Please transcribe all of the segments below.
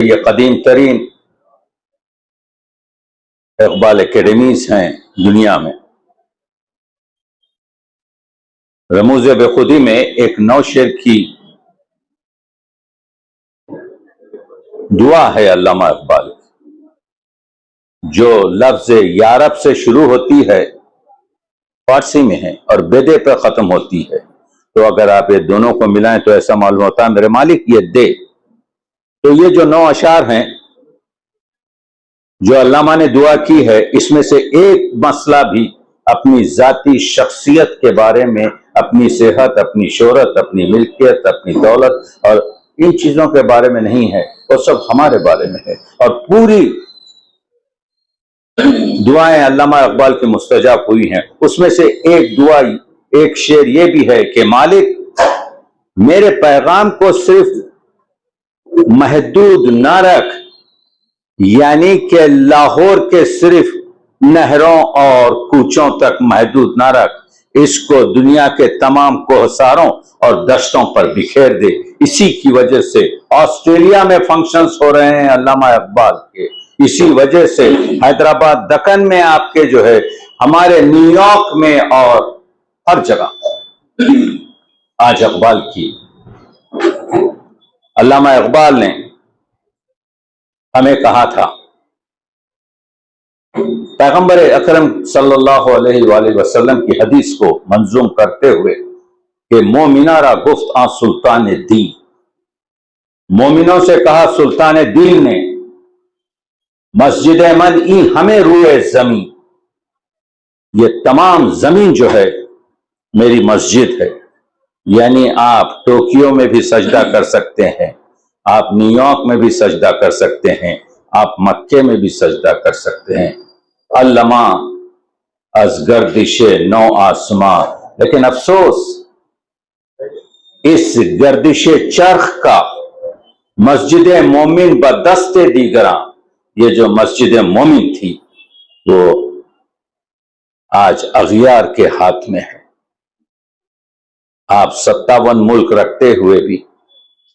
یہ قدیم ترین اقبال اکیڈمیز ہیں دنیا میں۔ رموز بے خودی میں ایک نو شعر کی دعا ہے علامہ اقبال، جو لفظ یارب سے شروع ہوتی ہے، فارسی میں ہے، اور بیدے پر ختم ہوتی ہے۔ تو اگر آپ یہ دونوں کو ملائیں تو ایسا معلوم ہوتا ہے میرے مالک یہ دے۔ تو یہ جو 9 اشعار ہیں جو علامہ نے دعا کی ہے، اس میں سے ایک مسئلہ بھی اپنی ذاتی شخصیت کے بارے میں، اپنی صحت، اپنی شہرت، اپنی ملکیت، اپنی دولت اور ان چیزوں کے بارے میں نہیں ہے، وہ سب ہمارے بارے میں ہے۔ اور پوری دعائیں علامہ اقبال کی مستجاب ہوئی ہیں۔ اس میں سے ایک دعا، ایک شعر یہ بھی ہے کہ مالک میرے پیغام کو صرف محدود نہ رکھ، یعنی کہ لاہور کے صرف نہروں اور کوچوں تک محدود نہ رکھ، اس کو دنیا کے تمام کوہساروں اور دشتوں پر بکھیر دے۔ اسی کی وجہ سے آسٹریلیا میں فنکشنز ہو رہے ہیں علامہ اقبال کے، اسی وجہ سے حیدرآباد دکن میں آپ کے جو ہے، ہمارے نیو یارک میں اور ہر جگہ آج اقبال کی، علامہ اقبال نے ہمیں کہا تھا، پیغمبر اکرم صلی اللہ علیہ وآلہ وسلم کی حدیث کو منظوم کرتے ہوئے کہ مومنہ را گفت آن سلطان دین، مومنوں سے کہا سلطان دین نے، مسجد من ای ہمیں روئے زمین، یہ تمام زمین جو ہے میری مسجد ہے۔ یعنی آپ ٹوکیو میں بھی سجدہ کر سکتے ہیں، آپ نیو یارک میں بھی سجدہ کر سکتے ہیں، آپ مکے میں بھی سجدہ کر سکتے ہیں۔ علامہ از گردش نو آسمان، لیکن افسوس اس گردش چرخ کا مسجد مومن بدست دیگراں، یہ جو مسجد مومن تھی وہ آج اغیار کے ہاتھ میں ہے۔ آپ 57 ملک رکھتے ہوئے بھی،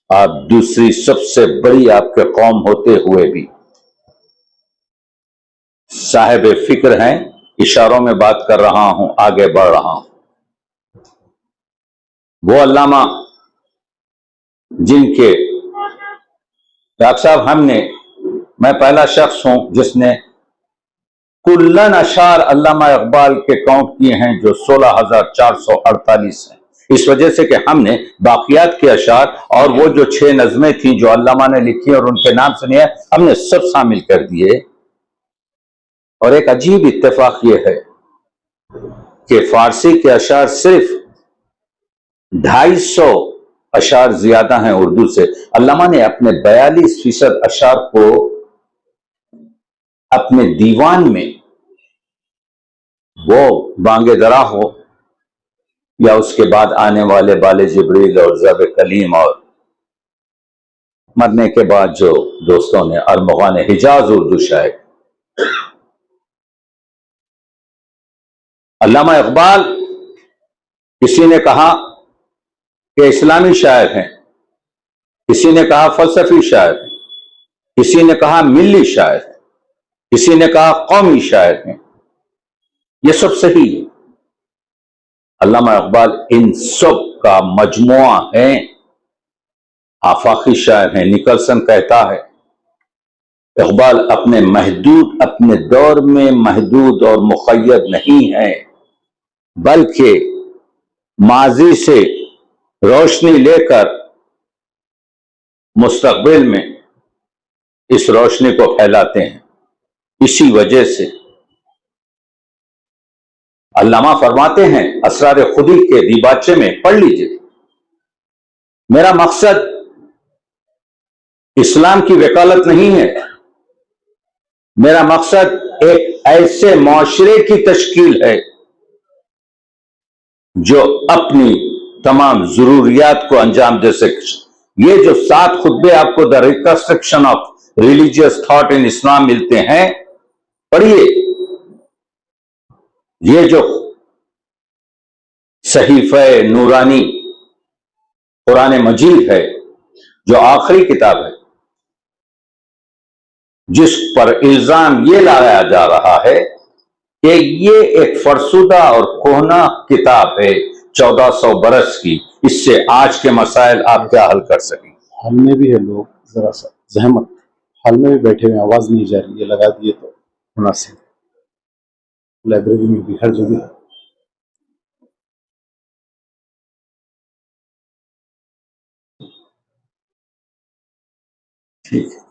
آپ دوسری سب سے بڑی آپ کے قوم ہوتے ہوئے بھی صاحب فکر ہیں۔ اشاروں میں بات کر رہا ہوں، آگے بڑھ رہا ہوں۔ وہ علامہ جن کے ڈاکٹر صاحب میں پہلا شخص ہوں جس نے کلن اشعار علامہ اقبال کے کاؤنٹ کیے ہیں، جو 16,448 ہیں، اس وجہ سے کہ ہم نے باقیات کے اشعار اور وہ جو 6 نظمیں تھیں جو علامہ نے لکھی اور ان کے نام سنے ہیں، ہم نے سب شامل کر دیے۔ اور ایک عجیب اتفاق یہ ہے کہ فارسی کے اشعار صرف 250 اشعار زیادہ ہیں اردو سے۔ علامہ نے اپنے 42% اشعار کو اپنے دیوان میں، وہ بانگ درا ہو یا اس کے بعد آنے والے بال جبریل اور ضرب کلیم، اور مرنے کے بعد جو دوستوں نے ارمغان حجاز اردو شاعر، علامہ اقبال کسی نے کہا کہ اسلامی شاعر ہیں، کسی نے کہا فلسفی شاعر ہیں، کسی نے کہا ملی شاعر ہیں، کسی نے کہا قومی شاعر ہیں۔ یہ سب صحیح ہے۔ علامہ اقبال ان سب کا مجموعہ ہیں، آفاقی شاعر ہیں۔ نکلسن کہتا ہے اقبال اپنے دور میں محدود اور مقید نہیں ہے، بلکہ ماضی سے روشنی لے کر مستقبل میں اس روشنی کو پھیلاتے ہیں۔ اسی وجہ سے علامہ فرماتے ہیں اسرار خودی کے دیباچے میں، پڑھ لیجئے، میرا مقصد اسلام کی وکالت نہیں ہے، میرا مقصد ایک ایسے معاشرے کی تشکیل ہے جو اپنی تمام ضروریات کو انجام دے سکے۔ یہ جو 7 خطبے آپ کو the reconstruction of religious thought in Islam ملتے ہیں، پڑھیے۔ یہ جو صحیفہ نورانی قرآن مجید ہے، جو آخری کتاب ہے، جس پر الزام یہ لایا جا رہا ہے کہ یہ ایک فرسودہ اور کہنا کتاب ہے 1400 برس کی، اس سے آج کے مسائل آپ کیا حل کر سکیں؟ حل میں بھی ہے، لوگ ذرا سا زحمت، حل میں بھی بیٹھے ہوئے، آواز نہیں جا رہی، یہ لگا دیے تو مناسب، لائبریری میں بھی ہر جگہ۔ ٹھیک ہے،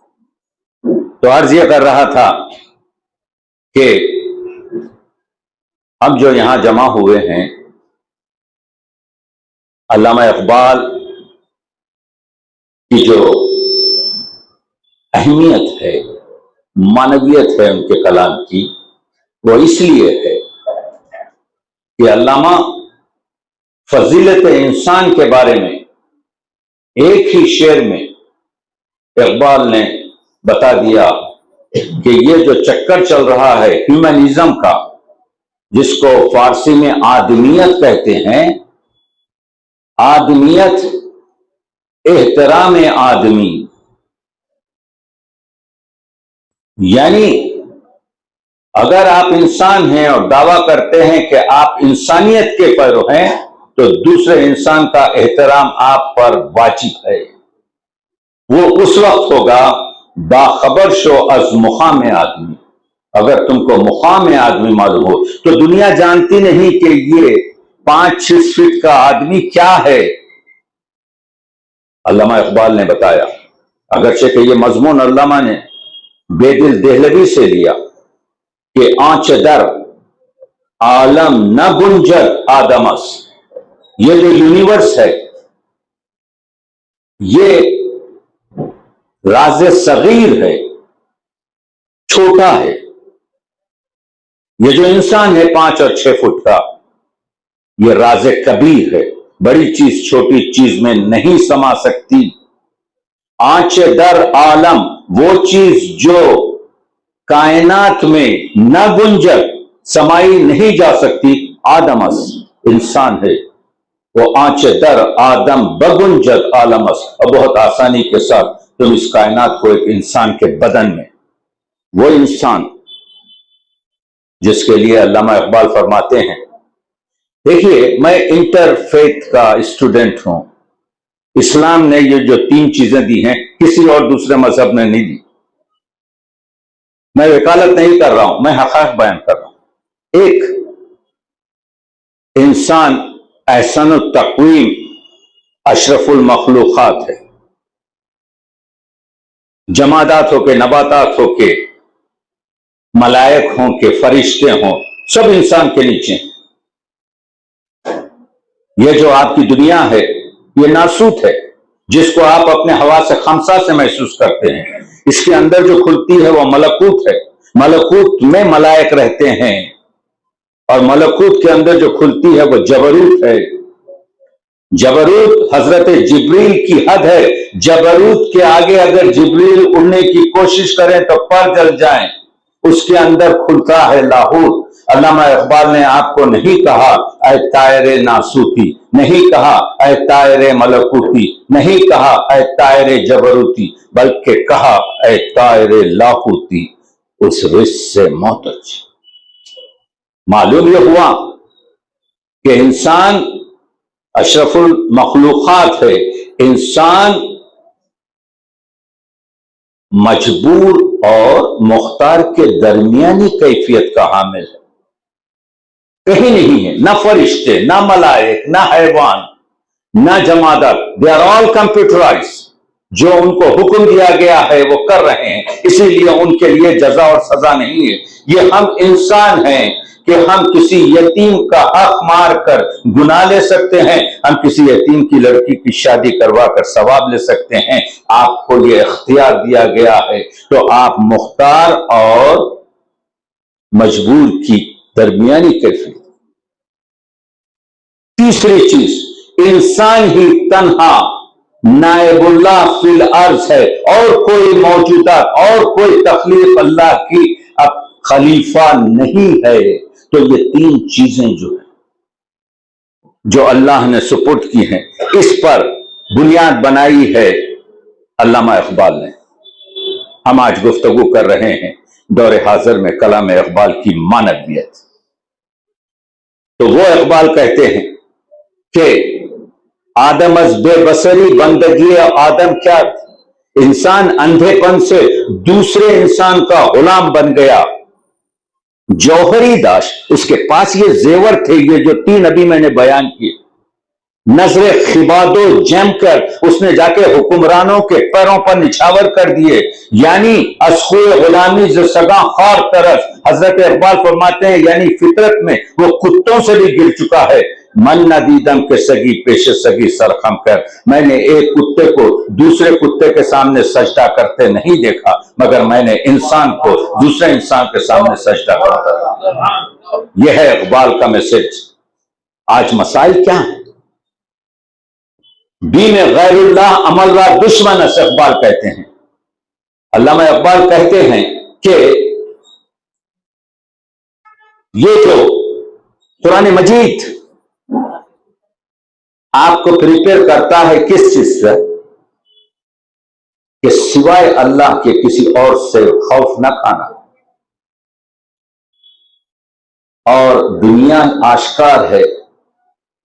تو عرض یہ کر رہا تھا کہ ہم جو یہاں جمع ہوئے ہیں، علامہ اقبال کی جو اہمیت ہے، معنویت ہے ان کے کلام کی، وہ اس لیے ہے کہ علامہ فضیلت انسان کے بارے میں ایک ہی شعر میں اقبال نے بتا دیا کہ یہ جو چکر چل رہا ہے ہیومنزم کا، جس کو فارسی میں آدمیت کہتے ہیں، آدمیت، احترام آدمی، یعنی اگر آپ انسان ہیں اور دعویٰ کرتے ہیں کہ آپ انسانیت کے پیرو ہیں، تو دوسرے انسان کا احترام آپ پر واجب ہے۔ وہ اس وقت ہوگا باخبر شو از مقام آدمی۔ اگر تم کو مقام آدمی معلوم ہو تو دنیا جانتی نہیں کہ یہ 5-6 فٹ کا آدمی کیا ہے۔ علامہ اقبال نے بتایا، اگرچہ کہ یہ مضمون علامہ نے بے دل دہلوی سے لیا کہ آنچ در عالم نہ گنجد آدمس، یہ جو یونیورس ہے یہ راز صغیر ہے، چھوٹا ہے۔ یہ جو انسان ہے 5 اور 6 فٹ کا، یہ راز کبیر ہے، بڑی چیز چھوٹی چیز میں نہیں سما سکتی۔ آنچ در عالم، وہ چیز جو کائنات میں نہ گنجد، سمائی نہیں جا سکتی، آدمس، انسان ہے۔ وہ آنچ در آدم بگنجد عالمس، اور بہت آسانی کے ساتھ تم اس کائنات کو ایک انسان کے بدن میں، وہ انسان جس کے لیے علامہ اقبال فرماتے ہیں، دیکھیے میں انٹر فیتھ کا اسٹوڈنٹ ہوں، اسلام نے یہ جو 3 چیزیں دی ہیں کسی اور دوسرے مذہب نے نہیں دی۔ میں وکالت نہیں کر رہا ہوں، میں حقائق بیان کر رہا ہوں۔ ایک، انسان احسن التقویم، اشرف المخلوقات ہے، جمادات ہو کے، نباتات ہو کے، ملائک ہوں کہ فرشتے ہوں، سب انسان کے نیچے ہیں۔ یہ جو آپ کی دنیا ہے یہ ناسوت ہے، جس کو آپ اپنے حواس خمسہ سے محسوس کرتے ہیں۔ اس کے اندر جو کھلتی ہے وہ ملکوت ہے، ملکوت میں ملائک رہتے ہیں، اور ملکوت کے اندر جو کھلتی ہے وہ جبروت ہے۔ جبروت حضرت جبریل کی حد ہے، جبروت کے آگے اگر جبریل اڑنے کی کوشش کریں تو پر جل جائیں۔ اس کے اندر کھلتا ہے لاہوت۔ علامہ اقبال نے آپ کو نہیں کہا اے طائر ناسوتی، نہیں کہا اے طائر ملکوتی، نہیں کہا اے طائر جبروتی، بلکہ کہا اے طائر لاہوتی، اس رس سے محتج۔ معلوم یہ ہوا کہ انسان اشرف المخلوقات ہے، انسان مجبور اور مختار کے درمیانی کیفیت کا حامل ہے، کہیں نہیں ہے، نہ فرشتے، نہ ملائک، نہ حیوان، نہ جمادات، they are all computerized۔ جو ان کو حکم دیا گیا ہے وہ کر رہے ہیں، اسی لیے ان کے لیے جزا اور سزا نہیں ہے۔ یہ ہم انسان ہیں کہ ہم کسی یتیم کا حق مار کر گناہ لے سکتے ہیں، ہم کسی یتیم کی لڑکی کی شادی کروا کر ثواب لے سکتے ہیں۔ آپ کو یہ اختیار دیا گیا ہے، تو آپ مختار اور مجبور کی درمیانی کیفیت۔ تیسری چیز، انسان ہی تنہا نائب اللہ فی الارض ہے، اور کوئی موجودات اور کوئی تخلیق اللہ کی اب خلیفہ نہیں ہے۔ تو یہ 3 چیزیں جو اللہ نے سپرد کی ہیں، اس پر بنیاد بنائی ہے علامہ اقبال نے۔ हम आज गुफ्तगू कर रहे हैं दौर हाजिर में कलाम इकबाल की मानवियत। तो वो इकबाल कहते हैं कि आदम अज बेबसरी बंदगी आदम क्या, इंसान अंधेपन से दूसरे इंसान का गुलाम बन गया। जौहरी दाश, उसके पास ये जेवर थे, ये जो 3 अभी मैंने बयान किए। नजरे खिबादो जम कर उसने जाके हुक्मरानों के पैरों पर निछावर कर दिए, यानी असखुए गुलामी जो सगा खार तरस। हजरत इकबाल फरमाते हैं यानी फितरत में वो कुत्तों से भी गिर चुका है। मन नदीदम के सगी पेशे सगी सरखम कर, मैंने एक कुत्ते को दूसरे कुत्ते के सामने सजदा करते नहीं देखा, मगर मैंने इंसान को दूसरे इंसान के सामने सजदा करता। यह है इकबाल का मैसेज। आज मसाइल क्या है? दीन गैरुल्लाह अमल्ला दुश्मन है, इकबाल कहते हैं। अल्लामा इकबाल कहते हैं कि ये जो कुरान मजीद आपको प्रिपेयर करता है किस चीज से, कि सिवाय अल्लाह के किसी और से खौफ न खाना। और दुनिया आश्कार है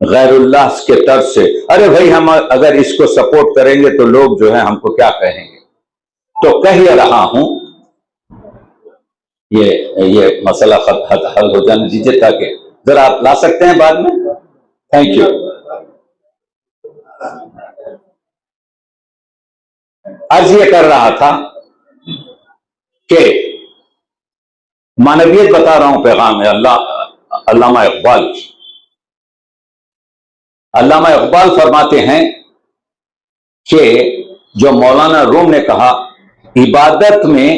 गैरुल्लाह के तरफ से, अरे भाई हम अगर इसको सपोर्ट करेंगे तो लोग जो है हमको क्या कहेंगे। तो कह ये रहा हूं, ये मसला हल हो जाने दीजिए, ताकि जरा आप ला सकते हैं बाद में। Thank you. अर्ज ये कर रहा था कि मानवियत बता रहा हूं, पैगाम है अल्लामा इकबाल की। अल्लामा इकबाल फरमाते हैं कि जो मौलाना रूम ने कहा, इबादत में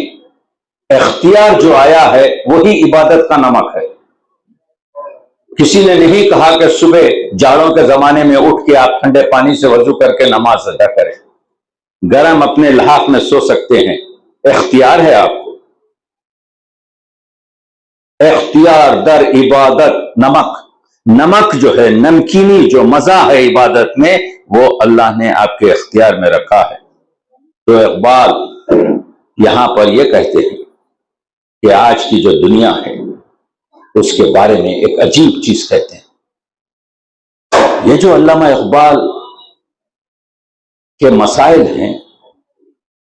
इख्तियार जो आया है वही इबादत का नमक है। किसी ने नहीं कहा कि सुबह जाड़ों के जमाने में उठ के आप ठंडे पानी से वजू करके नमाज अदा करें, गरम अपने लहाफ में सो सकते हैं। इख्तियार है आपको, इख्तियार दर इबादत। नमक जो है, नमकीनी जो मजा है इबादत में, वो अल्लाह ने आपके इख्तियार में रखा है। तो इकबाल यहां पर ये कहते हैं कि आज की जो दुनिया है उसके बारे में एक अजीब चीज कहते हैं। ये जो अल्लामा इकबाल के मसाइल हैं,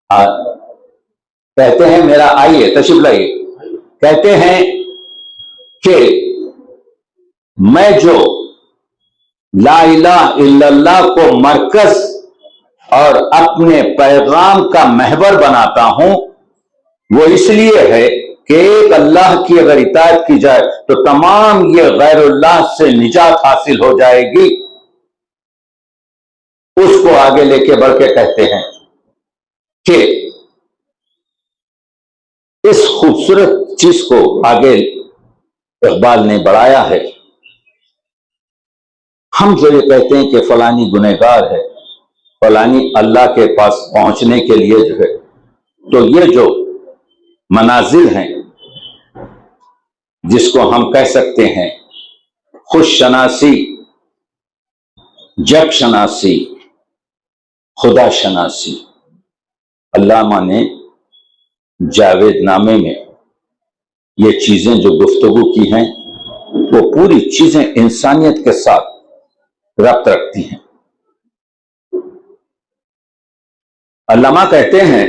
कहते हैं, मेरा आइए तशरीफ लाइए, कहते हैं कि मैं जो ला इलाहा इल्लल्लाह को मरकज और अपने पैगाम का महवर बनाता हूं, वो इसलिए है कि एक अल्लाह की अगर इताअत की जाए तो तमाम ये गैरुल्लाह से निजात हासिल हो जाएगी। उसको आगे लेके बढ़ के कहते हैं कि इस खूबसूरत चीज को आगे इकबाल ने बढ़ाया है। हम जो ये कहते हैं कि फलानी गुनहगार है, फलानी अल्लाह के पास पहुंचने के लिए जो है, तो ये जो मनाजिल हैं जिसको हम कह सकते हैं खुश शनासी, जग शनासी, खुदा शनासी, अल्लामा ने जावेद नामे में ये चीजें जो गुफ्तगू की हैं वो पूरी चीजें इंसानियत के साथ रब्त रखती हैं। अल्लामा कहते हैं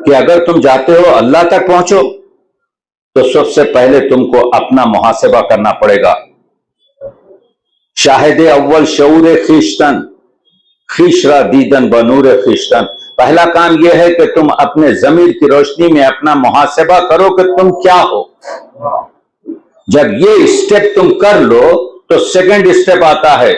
कि अगर तुम चाहते हो अल्लाह तक पहुंचो तो सबसे पहले तुमको अपना मुहासिबा करना पड़ेगा। शाहिद अव्वल शऊर खिश्तन खिशरा दीदन बनूर खिश्तन, पहला काम यह है कि तुम अपने जमीर की रोशनी में अपना मुहासिबा करो कि तुम क्या हो। जब ये स्टेप तुम कर लो तो सेकंड स्टेप आता है,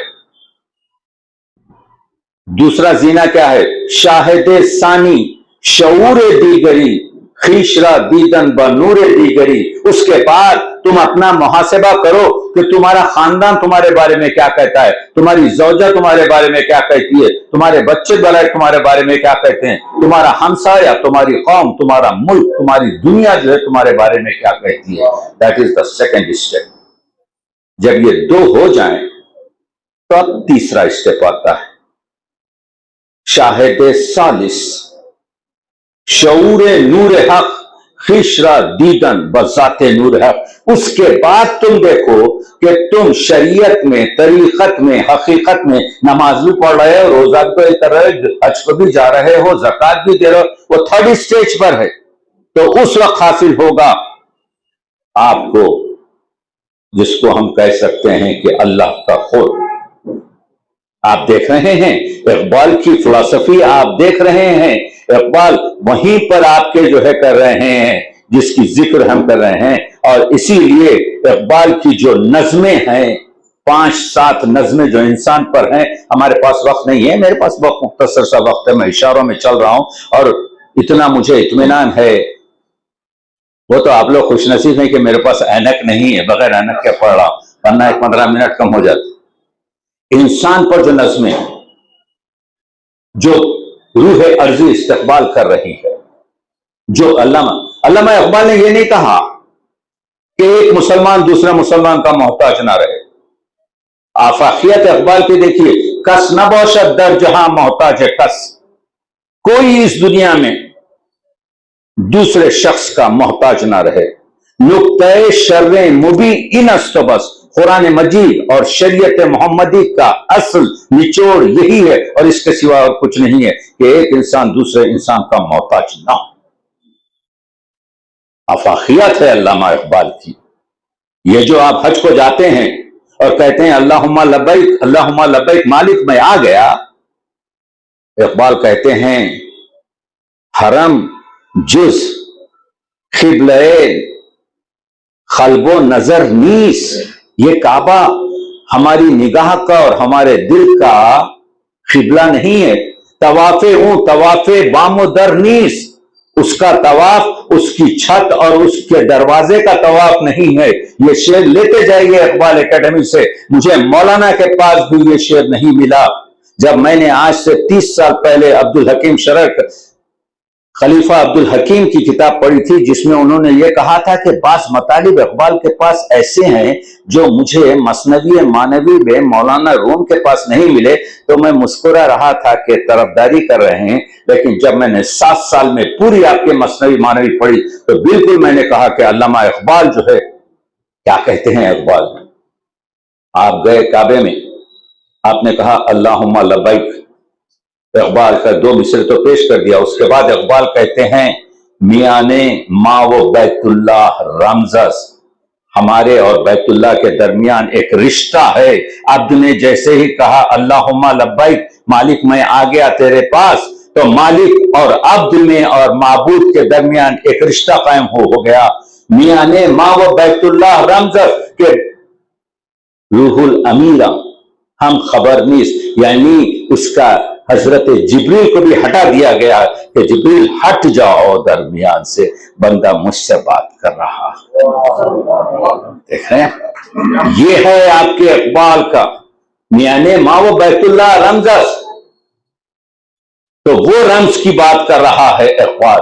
दूसरा जीना क्या है, शाहिद सानी शऊर दीगरी खीशरा दीदन बनूर दीगरी। उसके बाद तुम अपना मुहासिबा करो कि तुम्हारा खानदान तुम्हारे बारे में क्या कहता है, तुम्हारी जौजा तुम्हारे बारे में क्या कहती है, तुम्हारे बच्चे तुम्हारे बारे में क्या कहते हैं, तुम्हारा हमसाया, तुम्हारी कौम, तुम्हारा मुल्क, तुम्हारी दुनिया जो है तुम्हारे बारे में क्या कहती है। That is the second step. जब ये दो हो जाएं तो अब तीसरा स्टेप आता है, शाहिद सालिस शऊर नूर हक खिशरा दीदन बजाते नूर हक। उसके बाद तुम देखो कि तुम शरीयत में, तरीकत में, हकीकत में नमाज भी पढ़ रहे हो, रोजा भी कर रहे हो, हज को भी जा रहे हो, ज़कात भी दे रहे हो, वो थर्ड स्टेज पर है। तो उस वक्त हासिल होगा आपको जिसको हम कह सकते हैं कि अल्लाह का खुद। आप देख रहे हैं इकबाल की फिलॉसफी, आप देख रहे हैं इकबाल वहीं पर आपके जो है कर रहे हैं जिसकी जिक्र हम कर रहे हैं। और इसीलिए इकबाल की जो नज़में हैं, 5-7 नज़में जो इंसान पर हैं, हमारे पास वक्त नहीं है, मेरे पास बहुत मुख्तसर सा वक्त है, मैं इशारों में चल रहा हूं और इतना मुझे इत्मीनान है। वो तो आप लोग खुशनसीब हैं कि मेरे पास ऐनक नहीं है, बगैर ऐनक के पढ़ रहा हूं, वरना 15 मिनट कम हो जाते। इंसान पर जो नज़में, जो रूह अर्जी इस्तकबाल कर रही है, जो अल्लामा इकबाल ने यह नहीं कहा कि एक मुसलमान दूसरा मुसलमान का मोहताज ना रहे। आफाकियत इकबाल की देखिए, कस न बौशत दर जहां मोहताज है कस, कोई इस दुनिया में दूसरे शख्स का मोहताज ना रहे। नुक्ते शर्रे मुबी इन बस, कुरान मजीद और शरीयत मोहम्मदी का असल निचोड़ यही है और इसके सिवा और कुछ नहीं है कि एक इंसान दूसरे इंसान का मोहताज ना हो। आफाकियत है अल्लामा इकबाल की। ये जो आप हज को जाते हैं और कहते हैं अल्लाहुम्मा लब्बैक मालिक मैं आ गया, इकबाल कहते हैं हरम जुज खिबले खलबो नजर नीस, ये काबा हमारी निगाह का और हमारे दिल का खिबला नहीं है। तवाफे बामो दर नीस, उसका तवाफ उसकी छत और उसके दरवाजे का तवाफ नहीं है। ये शेर लेते जाइए इकबाल एकेडमी से, मुझे मौलाना के पास भी ये शेर नहीं मिला। जब मैंने आज से 30 साल पहले अब्दुल हकीम शरक, खलीफा अब्दुल हकीम की किताब पढ़ी थी जिसमें उन्होंने ये कहा था कि बास मतालिब इकबाल के पास ऐसे हैं जो मुझे मसनवी मानवी में मौलाना रूम के पास नहीं मिले, तो मैं मुस्कुरा रहा था कि तरफदारी कर रहे हैं। लेकिन जब मैंने 7 साल में पूरी आपके मसनवी मानवी पढ़ी तो बिल्कुल मैंने कहा कि अल्लामा इकबाल जो है, क्या कहते हैं इकबाल। आप गए काबे में, आपने कहा अल्लाहुम्मा लब्बैक, इकबाल का 2 मिसरे तो पेश कर दिया। उसके बाद इकबाल कहते हैं मियाने मा व बैतुल्लाह रमजस, हमारे और बैतुल्लाह के दरमियान एक रिश्ता है। अब्द ने जैसे ही कहा अल्लाहुम्मा लब्बैक मालिक मैं आ गया तेरे पास, तो मालिक और अब्द में और माबूद के दरमियान एक रिश्ता कायम हो गया। मियाने मा व बैतुल्लाह रमजस के रूहुल अमीरा हम खबरनीस, यानी उसका हजरत जिब्रील को भी हटा दिया गया कि जिब्रील हट जाओ दरमियान से, बंदा मुझसे बात कर रहा है। देख रहे हैं, ये है आपके इकबाल का मियाने माओ बैतुल्लाह रमजस। तो वो रम्ज की बात कर रहा है इकबाल,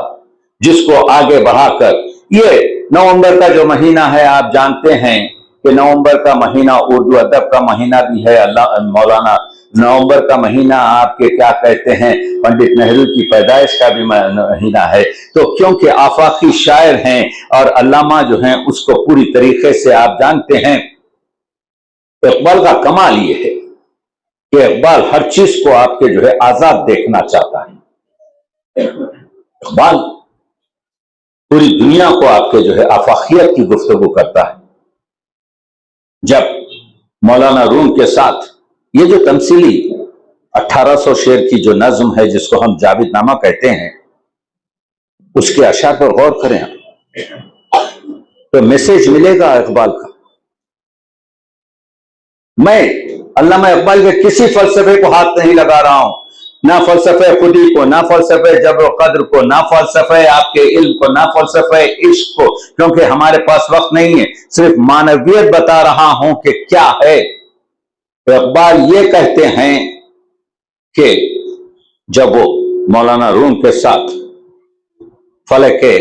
जिसको आगे बढ़ाकर ये नवंबर का जो महीना है, आप जानते हैं कि नवंबर का महीना उर्दू अदब का महीना भी है। अल्लाह मौलाना नवंबर का महीना आपके क्या कहते हैं, पंडित नेहरू की पैदाइश का भी महीना है। तो क्योंकि आफाकी शायर हैं और अल्लामा जो हैं उसको पूरी तरीके से आप जानते हैं। इकबाल का कमाल ये है कि इकबाल हर चीज को आपके जो है आजाद देखना चाहता है। इकबाल पूरी दुनिया को आपके जो है आफाकियत की गुफ्तगू करता है। जब मौलाना रूम के साथ ये जो तमसीली 1800 शेर की जो नज्म है जिसको हम जावेदनामा कहते हैं, उसके अशार पर गौर करें तो मैसेज मिलेगा इकबाल का। मैं अल्लामा इकबाल के किसी फलसफे को हाथ नहीं लगा रहा हूं, ना फलसफे खुदी को, ना फलसफे जब्र कद्र को, ना फलसफे आपके इल्म को, ना फलसफे इश्क को, क्योंकि हमारे पास वक्त नहीं है। सिर्फ मानवियत बता रहा हूं कि क्या है। तो इकबाल ये कहते हैं कि जब वो मौलाना रूम के साथ फलके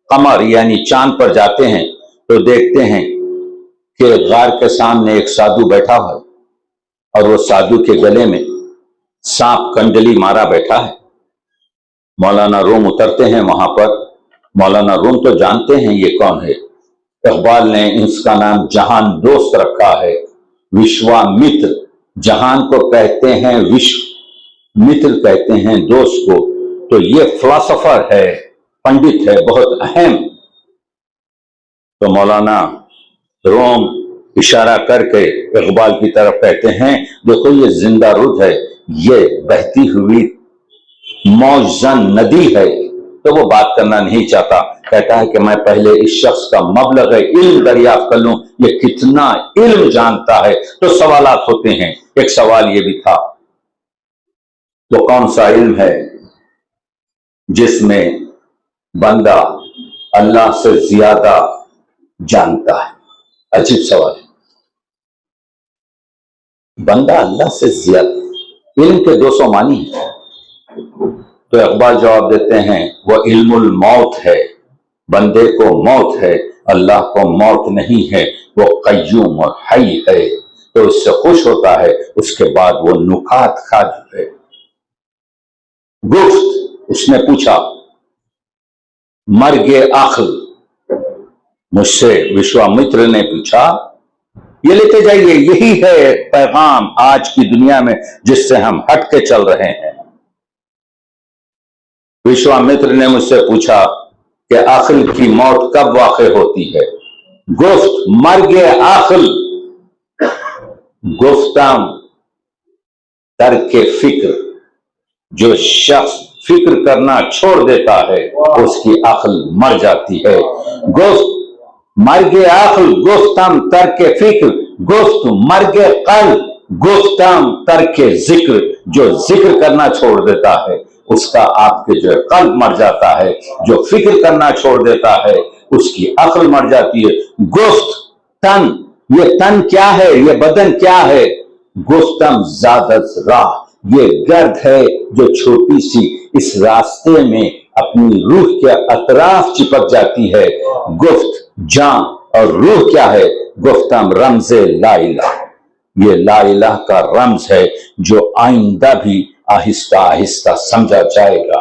कमर यानी चांद पर जाते हैं तो देखते हैं कि गार के सामने एक साधु बैठा है और वो साधु के गले में सांप कंडली मारा बैठा है। मौलाना रूम उतरते हैं वहां पर। मौलाना रूम तो जानते हैं ये कौन है। इकबाल ने इसका नाम जहान दोस्त रखा है, विश्वामित्र। जहान को कहते हैं विश्व, मित्र कहते हैं दोस्त को। तो ये फिलोसोफर है, पंडित है, बहुत अहम। तो मौलाना रूम इशारा करके इकबाल की तरफ कहते हैं, देखो ये जिंदा रुद है, ये बहती हुई मौजन नदी है। तो वो बात करना नहीं चाहता, कहता है कि मैं पहले इस शख्स का मबलग इल्म दरियाफ्त कर लूं, ये कितना इल्म जानता है। तो सवालात होते हैं। एक सवाल ये भी था, तो कौन सा इल्म है जिसमें बंदा अल्लाह से ज्यादा जानता है? अजीब सवाल है। बंदा अल्लाह से ज्यादा, इल्म के 200 मानी है। तो इकबाल जवाब देते हैं, वो इल्मुल मौत है, बंदे को मौत है, अल्लाह को मौत नहीं है, वो कय्यूम और हई है। तो इससे खुश होता है, उसके बाद वो नुकात खाज है। गुफ्त, उसने पूछा, मर्गे अक्ल, मुझसे विश्वामित्र ने पूछा, ये लेते जाइए, यही है पैगाम आज की दुनिया में जिससे हम हट के चल रहे हैं। विश्वामित्र ने मुझसे पूछा कि अक्ल की मौत कब वाक़ होती है? गुफ्त, मर्गे अक्ल, गुफ्ताम तरके फिक्र, जो शख्स फिक्र करना छोड़ देता है उसकी अक्ल मर जाती है। गुफ्त मर्गे अक्ल, गुफ्ताम तरके फिक्र, गुफ्त मर्गे कल्ब, गुफ्ताम तरके जिक्र, जो जिक्र करना छोड़ देता है उसका आपके जो कल्ब मर जाता है, जो फिक्र करना छोड़ देता है उसकी अक्ल मर जाती है। गुफ्त तन, ये तन क्या है, ये बदन क्या है? गुफ्तम ज़ादत राह, ये गर्द है जो छोटी सी इस रास्ते में अपनी रूह के अतराफ चिपक जाती है। गुफ्त जान और रूह क्या है? गुफ्तम रमज़े ला इलाह, ये ला इलाह का रमज है जो आइंदा भी आहिस्ता आहिस्ता समझा जाएगा।